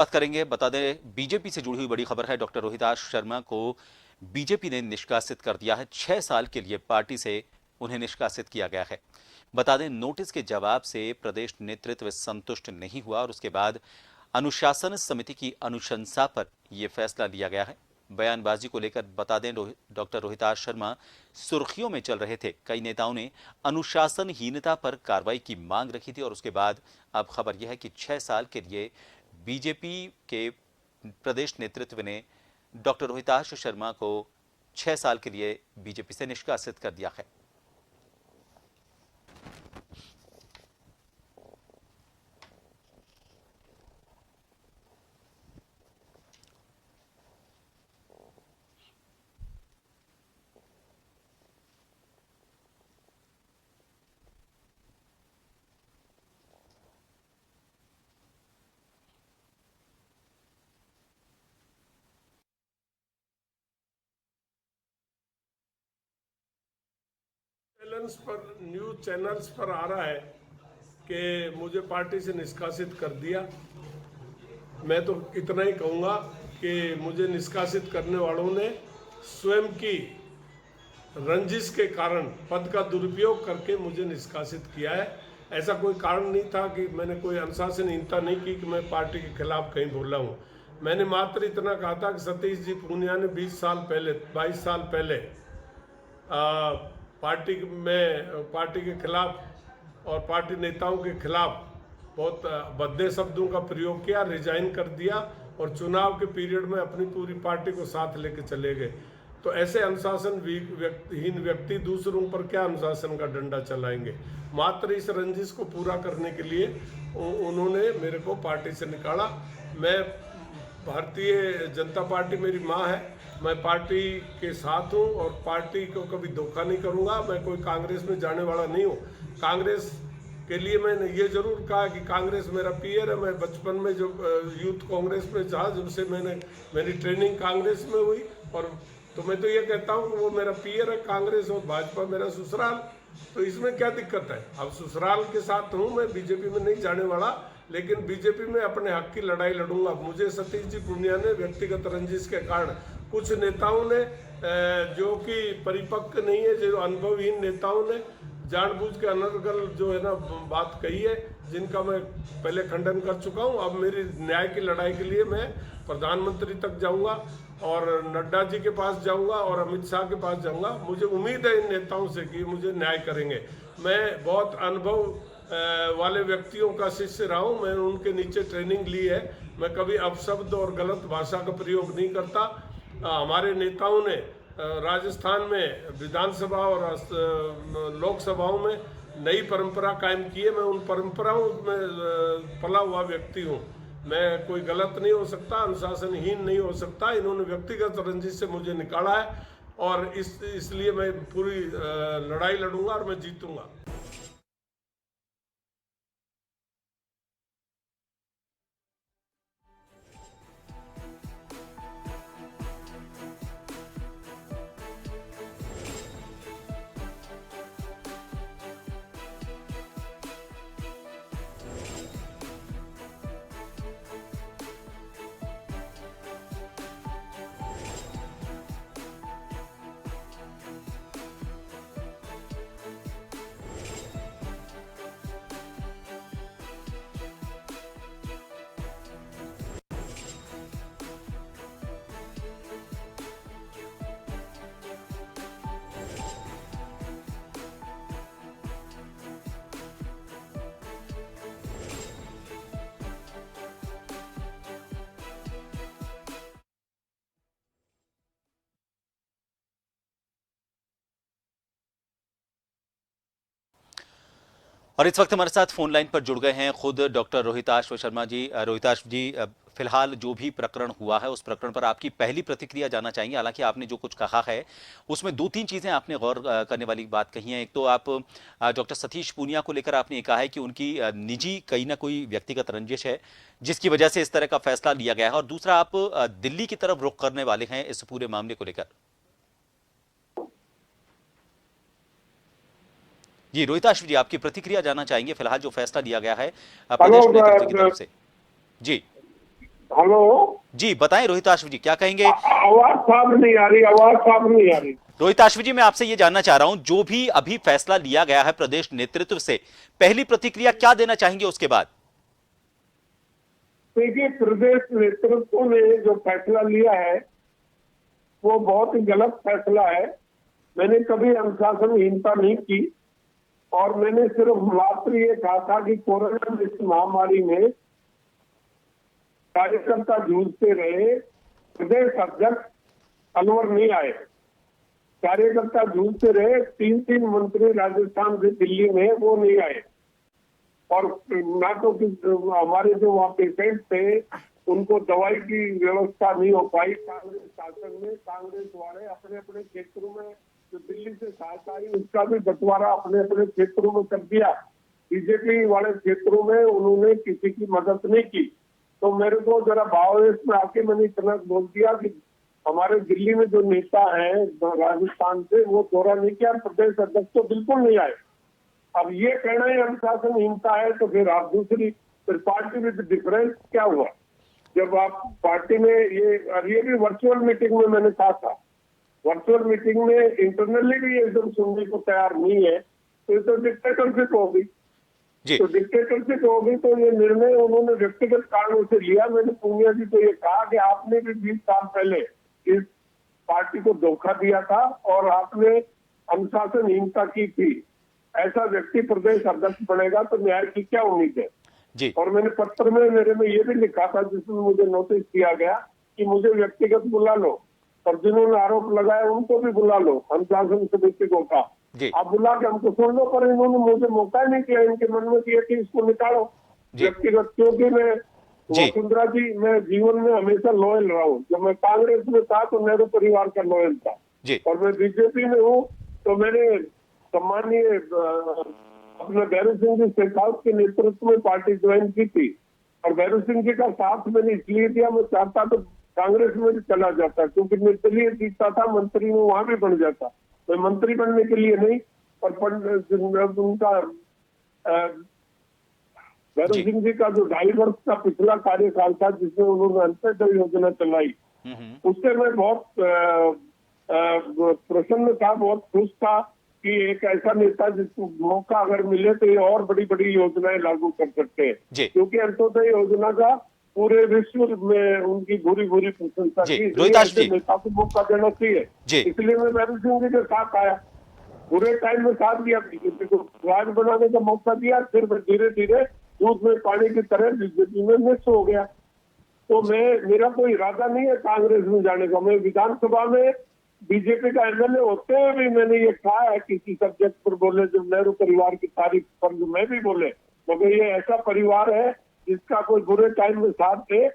बात करेंगे। बता दें, बीजेपी से जुड़ी हुई बड़ी खबर है। डॉक्टर रोहिताश शर्मा को बीजेपी ने निष्कासित कर दिया है। 6 साल के लिए पार्टी से उन्हें निष्कासित किया गया है। बता दें, नोटिस के जवाब से प्रदेश नेतृत्व संतुष्ट नहीं हुआ और उसके बाद अनुशासन समिति की अनुशंसा पर यह फैसला लिया गया है। बयानबाजी को लेकर बता दें, डॉक्टर रोहिताश शर्मा सुर्खियों में चल रहे थे। कई नेताओं ने अनुशासनहीनता पर कार्रवाई की मांग रखी थी और उसके बाद अब खबर यह है कि 6 साल के लिए बीजेपी के प्रदेश नेतृत्व ने डॉक्टर रोहिताश शर्मा को 6 साल के लिए बीजेपी से निष्कासित कर दिया है। न्यूज चैनल्स पर आ रहा है कि मुझे पार्टी से निष्कासित कर दिया। मैं तो इतना ही कहूँगा कि मुझे निष्कासित करने वालों ने स्वयं की रंजिश के कारण पद का दुरुपयोग करके मुझे निष्कासित किया है। ऐसा कोई कारण नहीं था कि मैंने कोई अनुशासनहीनता नहीं की कि मैं पार्टी के खिलाफ कहीं बोला हूँ। मैंने मात्र इतना कहा था कि सतीश जी पूनिया ने 22 साल पहले पार्टी के खिलाफ और पार्टी नेताओं के खिलाफ बहुत भद्दे शब्दों का प्रयोग किया, रिजाइन कर दिया और चुनाव के पीरियड में अपनी पूरी पार्टी को साथ लेके चले गए। तो ऐसे अनुशासनहीन व्यक्ति दूसरों पर क्या अनुशासन का डंडा चलाएंगे। मात्र इस रंजिश को पूरा करने के लिए उन्होंने मेरे को पार्टी से निकाला। मैं भारतीय जनता पार्टी मेरी माँ है, मैं पार्टी के साथ हूँ और पार्टी को कभी धोखा नहीं करूँगा। मैं कोई कांग्रेस में जाने वाला नहीं हूँ। कांग्रेस के लिए मैंने ये जरूर कहा कि कांग्रेस मेरा पीयर है। मैं बचपन में जो यूथ कांग्रेस में था, जब से मेरी ट्रेनिंग कांग्रेस में हुई, और तो मैं तो ये कहता हूँ कि वो मेरा पीयर है कांग्रेस और भाजपा मेरा ससुराल। तो इसमें क्या दिक्कत है। अब ससुराल के साथ हूँ, मैं बीजेपी में नहीं जाने वाला, लेकिन बीजेपी में अपने हक की लड़ाई लड़ूंगा। मुझे सतीश जी पूनिया ने व्यक्तिगत रंजिश के कारण, कुछ नेताओं ने जो कि परिपक्व नहीं है, जो अनुभवहीन नेताओं ने जानबूझ के अनर्गल जो है ना बात कही है, जिनका मैं पहले खंडन कर चुका हूं। अब मेरी न्याय की लड़ाई के लिए मैं प्रधानमंत्री तक जाऊंगा और नड्डा जी के पास जाऊंगा और अमित शाह के पास जाऊंगा। मुझे उम्मीद है इन नेताओं से कि मुझे न्याय करेंगे। मैं बहुत अनुभव वाले व्यक्तियों का शिष्य रहा हूँ, मैंने उनके नीचे ट्रेनिंग ली है। मैं कभी अपशब्द और गलत भाषा का प्रयोग नहीं करता। हमारे नेताओं ने राजस्थान में विधानसभा और लोकसभाओं में नई परंपरा कायम की है। मैं उन परंपराओं में पला हुआ व्यक्ति हूँ। मैं कोई गलत नहीं हो सकता, अनुशासनहीन नहीं हो सकता। इन्होंने व्यक्तिगत रंजिश से मुझे निकाला है और इसलिए मैं पूरी लड़ाई लड़ूंगा और मैं जीतूंगा। और इस वक्त हमारे साथ फोन लाइन पर जुड़ गए हैं खुद डॉक्टर रोहिताश शर्मा जी। रोहिताश जी, फिलहाल जो भी प्रकरण हुआ है उस प्रकरण पर आपकी पहली प्रतिक्रिया जानना चाहेंगे। हालांकि आपने जो कुछ कहा है उसमें दो तीन चीजें आपने गौर करने वाली बात कही है। एक तो आप डॉक्टर सतीश पूनिया को लेकर आपने कहा है कि उनकी निजी कहीं ना कोई व्यक्तिगत रंजिश है जिसकी वजह से इस तरह का फैसला लिया गया है, और दूसरा आप दिल्ली की तरफ रुख करने वाले हैं इस पूरे मामले को लेकर। जी रोहिताश जी, आपकी प्रतिक्रिया जानना चाहेंगे फिलहाल जो फैसला लिया गया है प्रदेश नेतृत्व की तरफ से। जी हेलो। जी बताएं रोहिताश्व जी, क्या कहेंगे? आवाज साफ नहीं आ रही, आवाज साफ नहीं आ रही। रोहिताश्व जी, मैं आपसे ये जानना चाह रहा हूं, जो भी अभी फैसला लिया गया है प्रदेश नेतृत्व से, पहली प्रतिक्रिया क्या देना चाहेंगे उसके बाद? देखिए, प्रदेश नेतृत्व ने जो फैसला लिया है वो बहुत ही गलत फैसला है। मैंने कभी अनुशासनहीनता नहीं की और मैंने सिर्फ मात्र ये कहा था कि कोरोना जैसी महामारी में कार्यकर्ता जूझते रहे, प्रदेश अध्यक्ष अलवर नहीं आए, कार्यकर्ता जूझते रहे, 3-3 मंत्री राजस्थान से दिल्ली में वो नहीं आए और ना तो हमारे जो वहाँ पेशेंट थे उनको दवाई की व्यवस्था नहीं हो पाई। कांग्रेस शासन में कांग्रेस वाले अपने अपने क्षेत्रों में जो दिल्ली से सहायता आई उसका भी बंटवारा अपने अपने क्षेत्रों में कर दिया। बीजेपी वाले क्षेत्रों में उन्होंने किसी की मदद नहीं की। तो मेरे को जरा भावावेश में आके मैंने इतना बोल दिया कि हमारे दिल्ली में जो नेता है राजस्थान से वो दौरा नहीं किया, प्रदेश अध्यक्ष तो बिल्कुल नहीं आए। अब ये कहना ही अनुशासनहीनता है तो फिर आप दूसरी फिर पार्टी विद डिफरेंस क्या हुआ? जब आप पार्टी में ये भी वर्चुअल मीटिंग में मैंने कहा था, वर्चुअल मीटिंग में इंटरनली भी एकदम सुनने को तैयार नहीं है तो ये तो डिक्टेटरशिप होगी। जी तो डिक्टेटरशिप होगी तो ये निर्णय उन्होंने व्यक्तिगत कारणों से लिया। मैंने पूनिया जी को ये कहा कि आपने भी 20 साल पहले इस पार्टी को धोखा दिया था और आपने अनुशासनहीनता की थी। ऐसा व्यक्ति प्रदेश अध्यक्ष बनेगा तो न्याय की क्या उम्मीद है? जी और मैंने पत्र में मेरे में ये भी लिखा था जिसमें मुझे नोटिस किया गया कि मुझे व्यक्तिगत बुला लो और जिन्होंने आरोप लगाया उनको भी बुला लो, अनुशासन समिति को कहा जी आप बुला के हमको सुन लो, पर इन्होंने मुझे मौका नहीं किया। इनके मन में किया कि इसको निकालो जी व्यक्तिगत, क्योंकि मैं जी वसुंधरा जी मैं जीवन में हमेशा लॉयल रहा हूँ। जब मैं कांग्रेस में था तो नेहरू परिवार का लॉयल था जी और मैं बीजेपी में हूँ तो मैंने सम्मानीय अपने भैरू सिंह जी शेखावत के नेतृत्व में पार्टी ज्वाइन की थी और भैरू सिंह जी का साथ मैंने इसलिए दिया, मैं चाहता तो कांग्रेस में भी चला जाता क्योंकि निर्दलीय जीतता था, मंत्री में वहां भी बन जाता। मैं मंत्री बनने के लिए नहीं और उनका भैरू जी सिंह जी का जो 2.5 वर्ष का पिछला कार्यकाल था जिसमें उन्होंने अंत्योदय योजना चलाई, उससे मैं बहुत प्रसन्न था, बहुत खुश था कि एक ऐसा नेता जिसको मौका अगर मिले तो ये और बड़ी बड़ी योजनाएं लागू कर सकते हैं। जी क्योंकि अंत्योदय योजना का पूरे विश्व में उनकी बुरी बुरी प्रशंसा जी की, रोहिताश्व ऐसे जी नेता को मौका देना चाहिए। जी इसलिए मैं भैरू सिंह जी के साथ आया, बुरे टाइम में साथ दिया, बीजेपी को राज बनाने का मौका दिया, फिर धीरे धीरे दूध में पानी की तरह बीजेपी में मिक्स हो गया। तो मेरा कोई इरादा नहीं है कांग्रेस में जाने का। मैं विधानसभा में बीजेपी का एमएलए होते हुए भी मैंने ये कहा है किसी सब्जेक्ट पर बोले, जब नेहरू परिवार की तारीफ पर जो मैं भी बोले, मगर ये ऐसा परिवार है जिसका कोई बुरे टाइम में साथ दे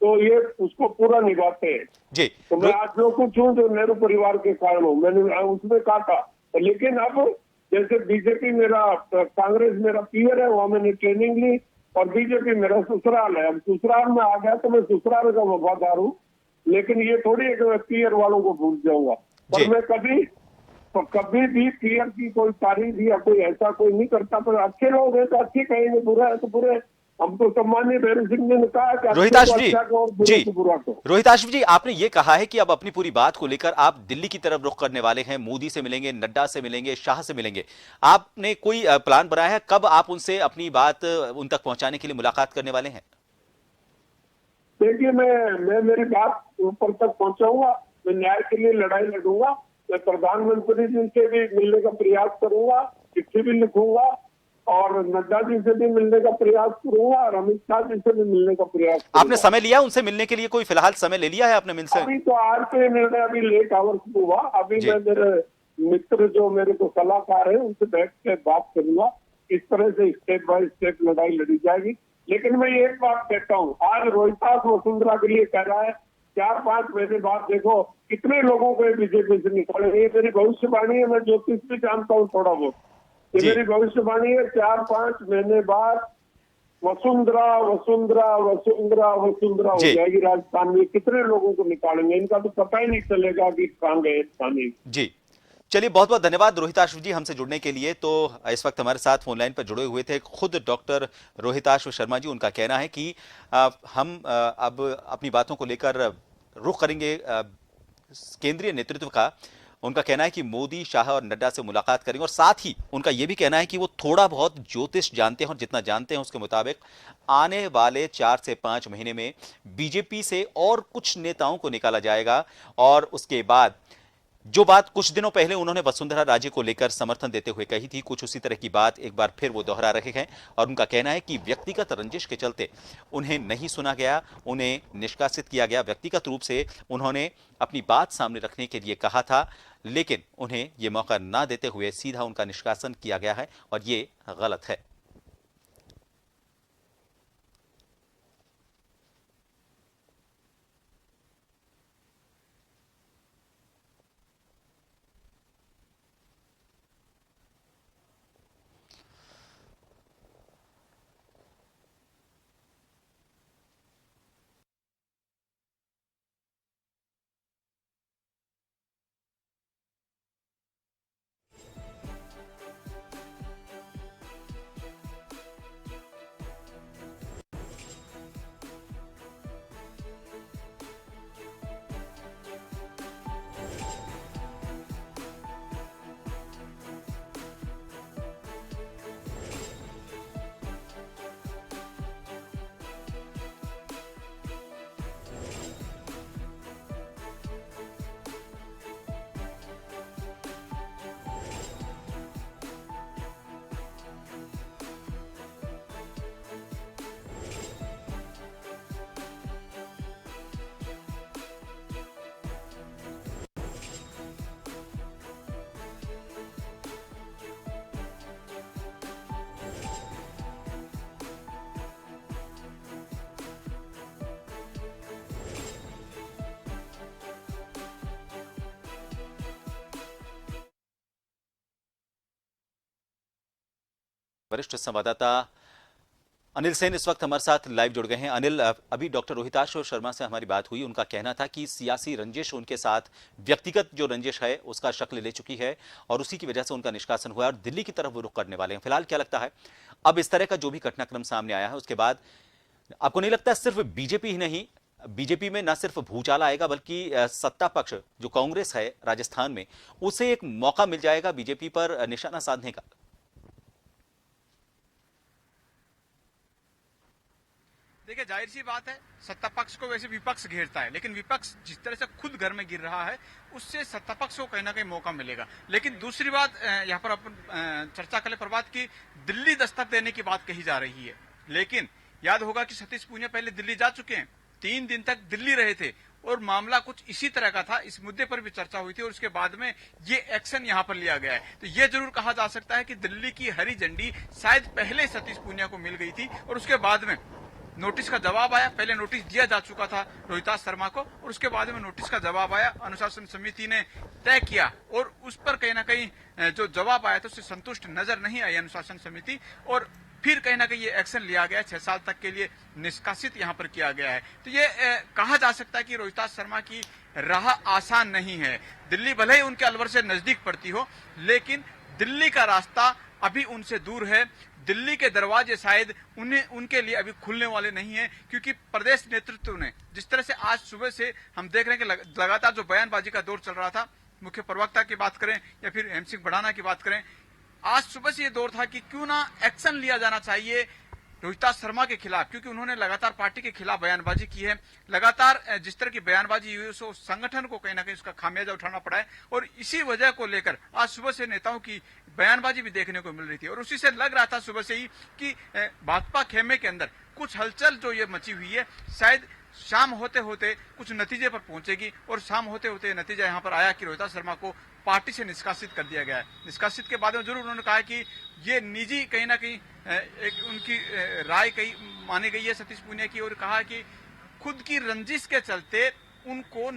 तो ये उसको पूरा निभाते हैं। जी तो मैं आज जो कुछ हूँ जो नेहरू परिवार के कारण हूँ, मैंने उसमें कहा था। लेकिन अब जैसे बीजेपी मेरा कांग्रेस मेरा पीयर है, वहां मैंने ट्रेनिंग ली और बीजेपी मेरा ससुराल है। अब ससुराल में आ गया तो मैं ससुराल का वफादार हूँ, लेकिन ये थोड़ी है कि मैं पीयर वालों को भूल जाऊंगा। जी पर मैं कभी भी पीयर की कोई तारीफ या कोई ऐसा कोई नहीं करता। पर अच्छे लोग हैं तो अच्छे कहेंगे, बुरा है तो बुरे। हम तो सम्मानीय भैरू सिंह ने कहा कि अच्छे रोहिताश्व को जी अच्छा कहो और बुरे जी को बुरा कहो। रोहिताश्व जी, आपने ये कहा है कि अब अपनी पूरी बात को लेकर आप दिल्ली की तरफ रुख करने वाले हैं, मोदी से मिलेंगे, नड्डा से मिलेंगे, शाह से मिलेंगे। आपने कोई प्लान बनाया है कब आप उनसे अपनी बात उन तक पहुंचाने के लिए मुलाकात करने वाले हैं? देखिए, मैं मेरी बात ऊपर तक पहुंचाऊंगा, मैं न्याय के लिए लड़ाई लड़ूंगा। मैं प्रधानमंत्री जी से भी मिलने का प्रयास करूंगा, चिट्ठी भी लिखूंगा और नड्डा जी से भी मिलने का प्रयास करूंगा और अमित शाह जी से भी मिलने का प्रयास आपने करूंगा। समय लिया उनसे मिलने के लिए? कोई फिलहाल समय ले लिया है आपने मिलसे? अभी तो आज के निर्णय अभी लेट आवर्स में हुआ। अभी जी मैं मेरे मित्र जो मेरे को सलाहकार है उनसे बैठ के बात करूंगा, इस तरह से स्टेप बाय स्टेप लड़ाई लड़ी जाएगी। लेकिन मैं एक बात कहता हूँ, आज रोहितास वसुंधरा के लिए कह रहा है 4-5 महीने बाद देखो कितने लोगों को बीजेपी से निकालेंगे। ये मेरी भविष्यवाणी है, मैं ज्योतिष भी जानता हूँ थोड़ा बहुत। ये जी मेरी भविष्यवाणी है, 4-5 महीने बाद वसुंधरा वसुंधरा वसुंधरा वसुंधरा हो जी जाएगी राजस्थान में। कितने लोगों को निकालेंगे इनका तो पता ही नहीं चलेगा कि कहाँ गए स्थानीय। जी चलिए, बहुत बहुत धन्यवाद रोहिताश जी हमसे जुड़ने के लिए। तो इस वक्त हमारे साथ फोन लाइन पर जुड़े हुए थे खुद डॉक्टर रोहिताश शर्मा जी। उनका कहना है कि हम अब अपनी बातों को लेकर रुख करेंगे केंद्रीय नेतृत्व का। उनका कहना है कि मोदी, शाह और नड्डा से मुलाकात करेंगे, और साथ ही उनका यह भी कहना है कि वो थोड़ा बहुत ज्योतिष जानते हैं, और जितना जानते हैं उसके मुताबिक आने वाले 4 से 5 महीने में बीजेपी से और कुछ नेताओं को निकाला जाएगा। और उसके बाद जो बात कुछ दिनों पहले उन्होंने वसुंधरा राजे को लेकर समर्थन देते हुए कही थी, कुछ उसी तरह की बात एक बार फिर वो दोहरा रहे हैं। और उनका कहना है कि व्यक्तिगत रंजिश के चलते उन्हें नहीं सुना गया, उन्हें निष्कासित किया गया। व्यक्तिगत रूप से उन्होंने अपनी बात सामने रखने के लिए कहा था, लेकिन उन्हें यह मौका ना देते हुए सीधा उनका निष्कासन किया गया है, और ये गलत है। वरिष्ठ संवाददाता अनिल सेन इस वक्त हमारे साथ लाइव जुड़ गए हैं। अनिल, अभी डॉक्टर रोहिताश शर्मा से हमारी बात हुई। उनका कहना था कि सियासी रंजिश उनके साथ, व्यक्तिगत जो रंजिश है उसका शक्ल ले चुकी है, और उसी की वजह से उनका निष्कासन हुआ है, और दिल्ली की तरफ वो रुख करने वाले हैं। फिलहाल क्या लगता है, अब इस तरह का जो भी घटनाक्रम सामने आया है उसके बाद आपको नहीं लगता सिर्फ बीजेपी ही नहीं, बीजेपी में न सिर्फ भूचाल आएगा, बल्कि सत्ता पक्ष जो कांग्रेस है राजस्थान में, उसे एक मौका मिल जाएगा बीजेपी पर निशाना साधने का? देखिए, जाहिर सी बात है, सत्ता पक्ष को वैसे विपक्ष घेरता है, लेकिन विपक्ष जिस तरह से खुद घर में गिर रहा है, उससे सत्ता पक्ष को कहीं ना कहीं मौका मिलेगा। लेकिन दूसरी बात यहाँ पर अपन चर्चा करें प्रभात की, दिल्ली दस्तक देने की बात कही जा रही है। लेकिन याद होगा कि सतीश पूनिया पहले दिल्ली जा चुके हैं, 3 दिन तक दिल्ली रहे थे, और मामला कुछ इसी तरह का था। इस मुद्दे पर भी चर्चा हुई थी, और उसके बाद में ये एक्शन यहां पर लिया गया है। तो ये जरूर कहा जा सकता है कि दिल्ली की हरी झंडी शायद पहले सतीश पूनिया को मिल गई थी, और उसके बाद में नोटिस का जवाब आया। पहले नोटिस दिया जा चुका था रोहिताश शर्मा को, और उसके बाद में नोटिस का जवाब आया, अनुशासन समिति ने तय किया, और उस पर कहीं ना कहीं जो जवाब आया था उससे संतुष्ट नजर नहीं आई अनुशासन समिति, और फिर कहीं ना कहीं ये एक्शन लिया गया, 6 साल तक के लिए निष्कासित यहाँ पर किया गया है। तो ये कहा जा सकता है कि रोहिताश शर्मा की राह आसान नहीं है। दिल्ली भले ही उनके अलवर से नजदीक पड़ती हो, लेकिन दिल्ली का रास्ता अभी उनसे दूर है। दिल्ली के दरवाजे शायद उनके लिए अभी खुलने वाले नहीं है, क्योंकि प्रदेश नेतृत्व ने जिस तरह से आज सुबह से हम देख रहे हैं कि लगातार जो बयानबाजी का दौर चल रहा था, मुख्य प्रवक्ता की बात करें या फिर हेम सिंह भड़ाना की बात करें, आज सुबह से ये दौर था कि क्यों ना एक्शन लिया जाना चाहिए रोहिताश शर्मा के खिलाफ, क्योंकि उन्होंने लगातार पार्टी के खिलाफ बयानबाजी की है। लगातार जिस तरह की बयानबाजी हुई है, संगठन को कहीं ना कहीं उसका खामियाजा उठाना पड़ा है, और इसी वजह को लेकर आज सुबह से नेताओं की बयानबाजी भी देखने को मिल रही थी, और उसी से लग रहा था सुबह से ही कि भाजपा खेमे के अंदर कुछ हलचल जो ये मची हुई है, शायद शाम होते होते कुछ नतीजे पर पहुंचेगी, और शाम होते होते नतीजा यहां पर आया कि रोहिताश शर्मा को पार्टी से निष्कासित कर दिया गया है। निष्कासित के बाद में जरूर उन्होंने कहा कि ये निजी कहीं ना कहीं एक उनकी राय कही मानी गई है सतीश पूनिया की, और कहा कि खुद की रंजिश के चलते उनको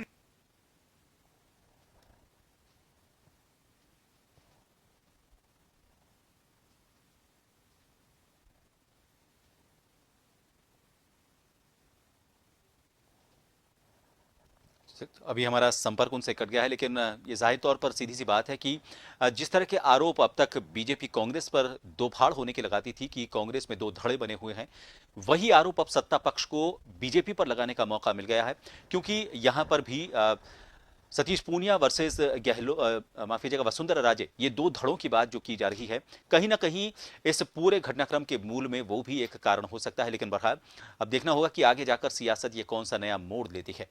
अभी हमारा संपर्क उनसे कट गया है, लेकिन ये जाहिर तौर पर सीधी सी बात है कि जिस तरह के आरोप अब तक बीजेपी कांग्रेस पर दो फाड़ होने की लगाती थी कि कांग्रेस में दो धड़े बने हुए हैं, वही आरोप अब सत्ता पक्ष को बीजेपी पर लगाने का मौका मिल गया है, क्योंकि यहां पर भी सतीश पूनिया वर्सेस माफ कीजिएगा वसुंधरा राजे, ये दो धड़ों की बात जो की जा रही है, कहीं ना कहीं इस पूरे घटनाक्रम के मूल में वो भी एक कारण हो सकता है। लेकिन बहरहाल अब देखना होगा कि आगे जाकर सियासत ये कौन सा नया मोड़ लेती है।